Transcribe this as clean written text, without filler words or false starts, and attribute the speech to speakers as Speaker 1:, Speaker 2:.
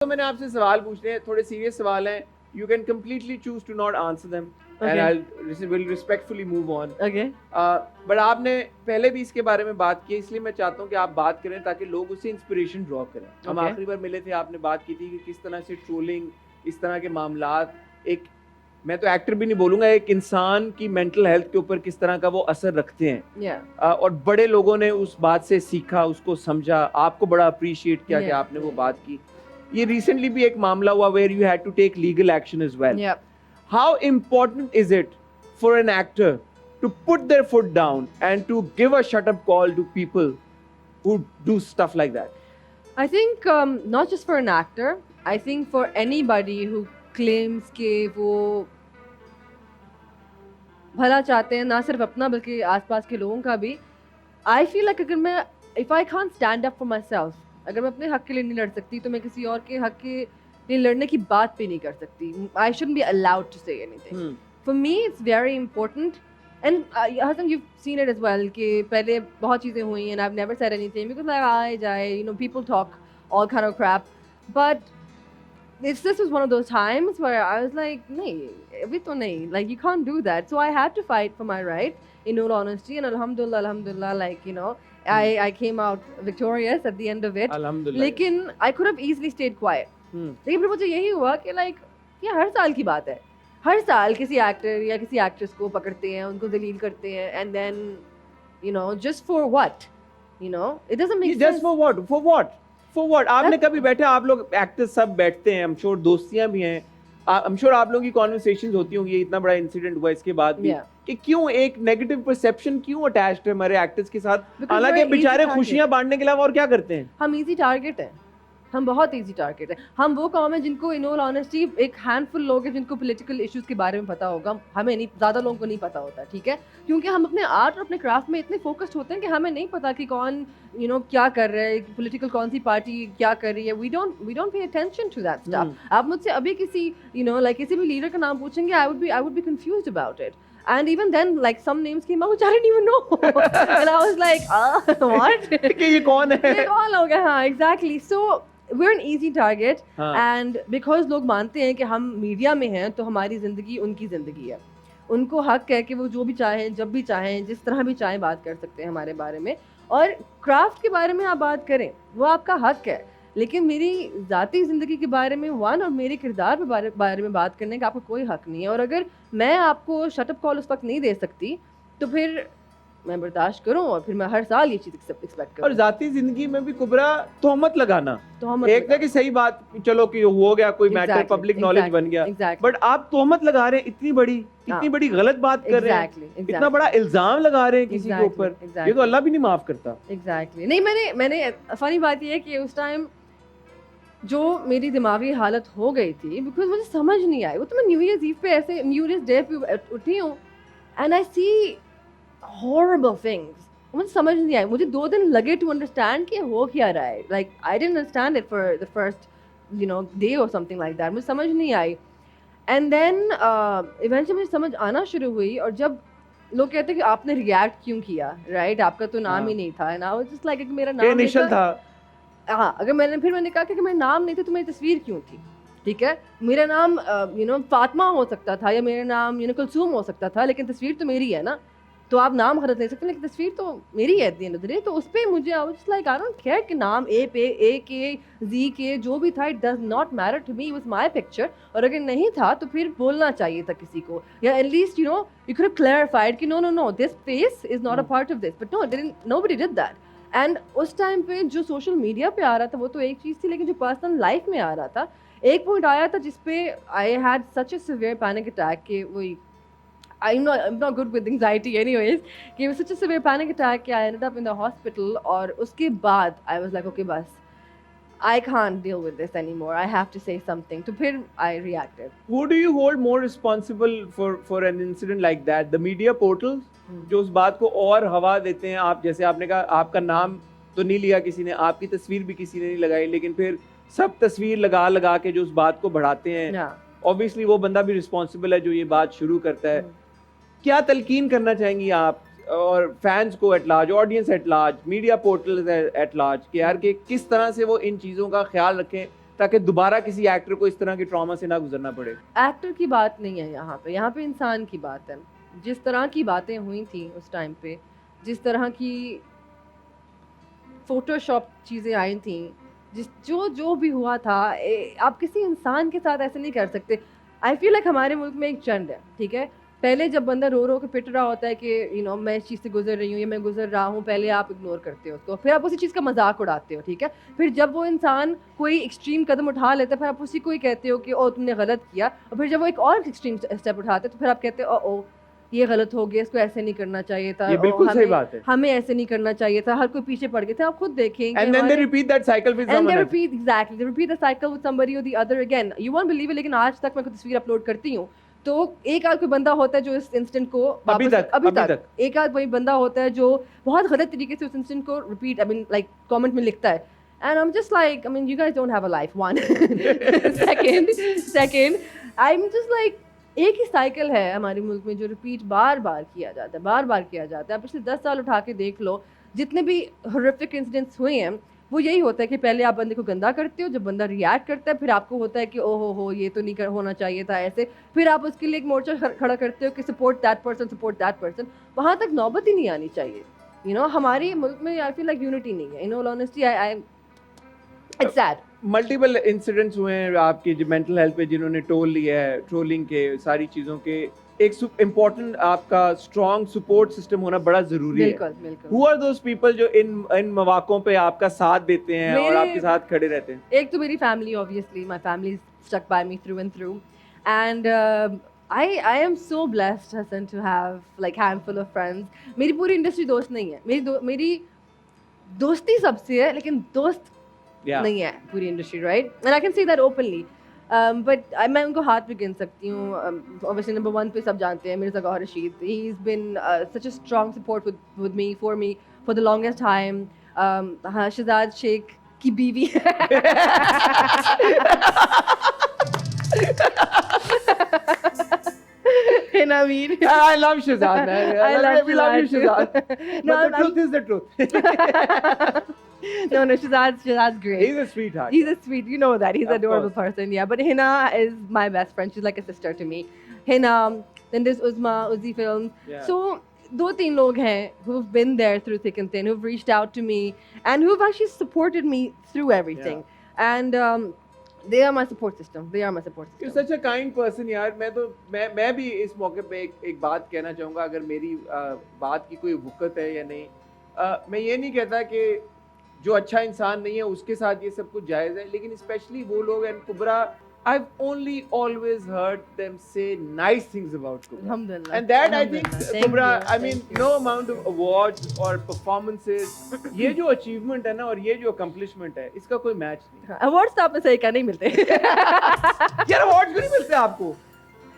Speaker 1: तो मैंने आपसे सवाल पूछने हैं, थोड़े सीरियस सवाल हैं. You can completely choose to not answer them, and
Speaker 2: Okay.
Speaker 1: will respectfully move on.
Speaker 2: Okay.
Speaker 1: But आपने पहले भी इसके बारे में बात की, इसलिए मैं चाहता हूँ कि आप बात करें ताकि लोग उससे इंस्पिरेशन ड्रॉ करें. हम
Speaker 2: Okay.
Speaker 1: आखिरी बार मिले थे, आपने बात की थी कि किस तरह से ट्रोलिंग, इस तरह के मामलात, एक मैं तो एक्टर भी नहीं बोलूंगा, एक इंसान की मेंटल हेल्थ के ऊपर किस तरह का वो असर रखते हैं.
Speaker 2: Yeah.
Speaker 1: और बड़े लोगों ने उस बात से सीखा, उसको समझा, आपको बड़ा अप्रिशिएट किया कि
Speaker 2: Yeah.
Speaker 1: आपने वो बात की. ये रिसेंटली भी एक मामला हुआ where you had to take legal action as well.
Speaker 2: Yeah.
Speaker 1: How important is it for an actor to put their foot down and to give a shut up call to people who do stuff like that?
Speaker 2: I think not just for an actor, I think for anybody who claims कि वो भला चाहते हैं, ना सिर्फ अपना बल्कि आसपास के लोगों का भी. I feel like अगर मैं if I can't stand up for myself, अगर मैं अपने हक के लिए नहीं लड़ सकती तो मैं किसी और के हक के लिए लड़ने की बात भी नहीं कर सकती. I shouldn't be allowed to say anything. For me, it's very important. And Hassan, you've seen it as well कि पहले बहुत चीज़ें हुई and I've never said anything because like आए जाए, you know, people talk all kind of crap. But this was one of those times where I was like, नहीं, अभी तो नहीं, like you can't do that. So I had to fight for my right in all honesty, and alhamdulillah, like you know, I came out victorious at the end of it.
Speaker 1: Alhamdulillah.
Speaker 2: लेकिन I could have easily stayed quiet. लेकिन फिर मुझे यही हुआ कि like ये हर साल की बात है. हर साल किसी एक्टर या किसी एक्ट्रेस को पकड़ते हैं, उनको दलील करते हैं, and then you know, just for what? You know, it doesn't make sense.
Speaker 1: Just for what? For what? For what? आपने कभी बैठे, आप लोग एक्टर्स सब बैठते हैं, I'm sure दोस्तियां भी हैं, I'm sure आप लोगों की कॉन्वर्सेशंस होती होंगी, ये इतना बड़ा इंसिडेंट हुआ इसके बाद भी, कि क्यों एक नेगेटिव परसेप्शन क्यों अटैच्ड है हमारे एक्टर्स के साथ, हालांकि बेचारे खुशियां बांटने के अलावा और क्या करते हैं.
Speaker 2: हम इजी टारगेट हैं, हम बहुत इजी टारगेट है. हम वो कौम है जिनको इन ऑल ऑनेस्टी एक हैंडफुल लोग हैं जिनको पॉलिटिकल इश्यूज के बारे में पता होगा. हमें नहीं, ज़्यादा लोगों को नहीं पता होता, ठीक है, क्योंकि हम अपने आर्ट और अपने क्राफ्ट में इतने फोकस्ड होते हैं कि हमें नहीं पता कि कौन यू नो क्या कर रहा है, पॉलिटिकल कौन सी पार्टी क्या कर रही है. We don't pay attention to that stuff. आप मुझसे अभी किसी यू नो लाइक किसी भी लीडर का नाम पूछेंगे, I would be confused about it. And even then, like some names came out which I didn't even know, and I was like, what?
Speaker 1: कि ये कौन है?
Speaker 2: ये कौन लोग हैं? हाँ, exactly. So we're an easy target, and because लोग मानते हैं कि हम मीडिया में हैं तो हमारी ज़िंदगी उनकी ज़िंदगी है. उनको हक है कि वो जो भी चाहें, जब भी चाहें, जिस तरह भी चाहें बात कर सकते हैं हमारे बारे में. और क्राफ्ट के बारे में आप बात करें, वो आपका हक है. लेकिन मेरी ज़ाती ज़िंदगी के बारे में और मेरे किरदार के बारे में बात करने का आपको कोई हक नहीं है. और अगर मैं आपको शटअप कॉल उस वक्त नहीं दे सकती तो फिर मैं बर्दाश्त करूं और फिर मैं हर साल ये चीज़ एक्सपेक्ट करूं.
Speaker 1: और ज़ाती ज़िंदगी में भी कुबरा तोहमत लगाना, एक था कि सही बात, चलो कि हो गया कोई मैटर, पब्लिक नॉलेज बन गया, बट आप तोहमत लगा रहे हैं, इतनी बड़ी गलत बात कर रहे हैं, इतना बड़ा इल्जाम लगा रहे हैं किसी के ऊपर, ये तो अल्लाह भी नहीं माफ करता.
Speaker 2: एग्जैक्टली. नहीं, मैंने फनी बात ये है कि उस टाइम जो मेरी दिमागी हालत हो गई थी, बिकॉज मुझे समझ नहीं आई. वो तो मैं न्यू ईयर्स ईव पे ऐसे न्यू ईयर्स डे पे उठी हूँ and I see horrible things. मुझे समझ नहीं आई. मुझे 2 दिन लगे टू अंडरस्टैंड कि हो क्या रहा है. Like I didn't understand it for the first you know day और समथिंग लाइक दैट. मुझे समझ नहीं आई. एंड देन इवेंचुअली मुझे समझ आना शुरू हुई. और जब लोग कहते हैं कि आपने रिएक्ट क्यों किया, राइट, आपका तो नाम ही नहीं था. And I was just like कि मेरा नाम
Speaker 1: इनिशियल था.
Speaker 2: हाँ, अगर मैंने कहा कि मेरा नाम नहीं था तो मेरी तस्वीर क्यों थी. ठीक है, मेरा नाम यू नो फातिमा हो सकता था या मेरा नाम यू नो कुलसूम हो सकता था, लेकिन तस्वीर तो मेरी है ना. तो आप नाम गलत ले सकते हैं लेकिन तस्वीर तो मेरी है at the end of the day. तो उस पर मुझे I was like I don't care कि नाम ए के जी के जो भी था, it does not matter to me. It was my picture. और अगर नहीं था तो फिर बोलना चाहिए था किसी को, या at least you know you could have clarified कि no this phase is not a part of this. But nobody did that. And उस टाइम पे जो सोशल मीडिया पे आ रहा था वो तो एक चीज़ थी, लेकिन जो पर्सनल लाइफ में आ रहा था, एक पॉइंट आया था जिसपे I had such a severe panic attack कि वही I'm not good with anxiety anyways, कि it was such a severe panic attack कि I ended up in the hospital. और उसके बाद I was like okay बस I can't deal with this anymore, I have to say something. तो फिर I reacted.
Speaker 1: Who do you hold more responsible for an incident like that? The media portals जो उस बात को और हवा देते हैं. आप जैसे आपने कहा आपका नाम तो नहीं लिया किसी ने, आपकी तस्वीर भी किसी ने नहीं लगाई, लेकिन फिर सब तस्वीर लगा के जो उस बात को बढ़ाते हैं, ऑब्वियसली वो बंदा भी रिस्पॉन्सिबल है जो ये बात शुरू करता है. क्या तलकीन करना चाहेंगी आप और फैंस को at large, audience at large, media portals at large कि यार कि किस तरह से वो इन चीज़ों का ख्याल रखें ताकि दोबारा किसी एक्टर को इस तरह के ट्रॉमा से ना गुजरना पड़े?
Speaker 2: एक्टर की बात नहीं है यहाँ पे इंसान की बात है। जिस तरह की बातें हुई थी उस टाइम पे, जिस तरह की फोटोशॉप चीज़ें आई थी, जो भी हुआ था, आप किसी इंसान के साथ ऐसे नहीं कर सकते। आई फील लाइक हमारे मुल्क में एक ट्रेंड है, ठीक है, पहले जब बंदा रो रो के पिट रहा होता है कि मैं इस चीज़ से गुजर रही हूँ या मैं गुजर रहा हूँ, पहले आप इग्नोर करते हो उसको, फिर आप उसी चीज़ का मजाक उड़ाते हो, ठीक है। फिर जब वो इंसान कोई एक्सट्रीम कदम उठा लेता है, फिर आप उसी को ही कहते हो कि ओ तुमने गलत किया, और फिर जब वो एक और एक्सट्रीम स्टेप उठाते हैं तो फिर आप कहते हो ओ ये गलत हो गया, इसको ऐसे नहीं करना चाहिए था,
Speaker 1: ये बिल्कुल सही बात है।
Speaker 2: हमें ऐसे नहीं करना चाहिए था, हर कोई पीछे पड़ गया था। आप खुद देखेंगे
Speaker 1: and then they repeat that cycle with someone else.
Speaker 2: they repeat the cycle with somebody or the other again. You won't believe it, लेकिन आज तक मैं कोई तस्वीर अपलोड करती हूँ तो एक आध कोई बंदा होता है जो इस इंस्टेंट को
Speaker 1: अभी तक
Speaker 2: एक आध वही बंदा होता है जो बहुत गलत तरीके से उस इंस्टेंट को रिपीट लाइक कमेंट में लिखता है, and I'm just like, I mean, you guys don't have a life, one. second I'm just like, एक ही साइकिल है हमारे मुल्क में जो रिपीट बार बार किया जाता है। पिछले 10 साल उठा के देख लो, जितने भी हॉरिफिक इंसिडेंट्स हुए हैं वो यही होता है कि पहले आप बंदे को गंदा करते हो, जब बंदा रिएक्ट करता है फिर आपको होता है कि ओहो हो ये तो नहीं होना चाहिए था ऐसे, फिर आप उसके लिए एक मोर्चा खड़ा करते हो कि सपोर्ट दैट पर्सन। वहाँ तक नौबत ही नहीं आनी चाहिए। हमारे मुल्क में आई फील लाइक यूनिटी नहीं है। In all honesty I it's sad.
Speaker 1: Multiple incidents हुए हैं आपके जो मेंटल हेल्थ पे जिन्होंने टोल लिया है, ट्रोलिंग के, सारी चीज़ों के, एक इम्पोर्टेंट आपका स्ट्रॉन्ग सपोर्ट सिस्टम होना बड़ा जरूरी है।
Speaker 2: बिल्कुल।
Speaker 1: Who are those people जो इन मौकों पे आपका साथ देते हैं और आपके साथ खड़े रहते हैं?
Speaker 2: एक तो मेरी family, obviously my family stuck by me through and through, and I am so blessed Hassan to have like handful of friends. मेरी पूरी इंडस्ट्री दोस्त नहीं है, मेरी दोस्ती सबसे है लेकिन दोस्त नहीं है पूरी industry, right, and I can say that openly. But मैं उनको हाथ भी गिन सकती हूँ। ऑब्वियसली नंबर 1 पे सब जानते हैं Mirza Gohar Rasheed. He is been such a strong support with me for the longest time. हाँ, शहजाद शेख की बीवी Hina Amin.
Speaker 1: I love Shahzad, man. We love you, Shahzad.
Speaker 2: No,
Speaker 1: But the truth is the truth.
Speaker 2: No, Shahzad's great.
Speaker 1: He's a sweetheart.
Speaker 2: He's a sweet, you know that. He's an
Speaker 1: Of
Speaker 2: adorable
Speaker 1: course.
Speaker 2: person, yeah. But Hina is my best friend. She's like a sister to me. Hina, then there's Uzi Films.
Speaker 1: Yeah.
Speaker 2: So, 2-3 लोग हैं who've been there through thick and thin, who've reached out to me, and who've actually supported me through everything.
Speaker 1: Yeah.
Speaker 2: And they are my support system.
Speaker 1: You're such a kind person, यार। मैं भी इस मौके पे एक बात कहना चाहूँगा, अगर मेरी बात की कोई वक़्त है या नहीं। मैं ये नहीं कहता कि जो अच्छा इंसान नहीं है उसके साथ ये सब कुछ जायज़ है, लेकिन स्पेशली वो लोग, and कुबरा, I've only always heard them say nice things about Kubra.
Speaker 2: Alhamdulillah.
Speaker 1: And that I think
Speaker 2: Alhamdulillah.
Speaker 1: Kubra,
Speaker 2: Thank you.
Speaker 1: I mean, no amount of awards or performances, ये जो achievement है ना और ये जो accomplishment है, इसका कोई मैच नहीं।
Speaker 2: Awards तो आपने सही कहा नहीं मिलते।
Speaker 1: यार awards क्यों नहीं मिलते आपको?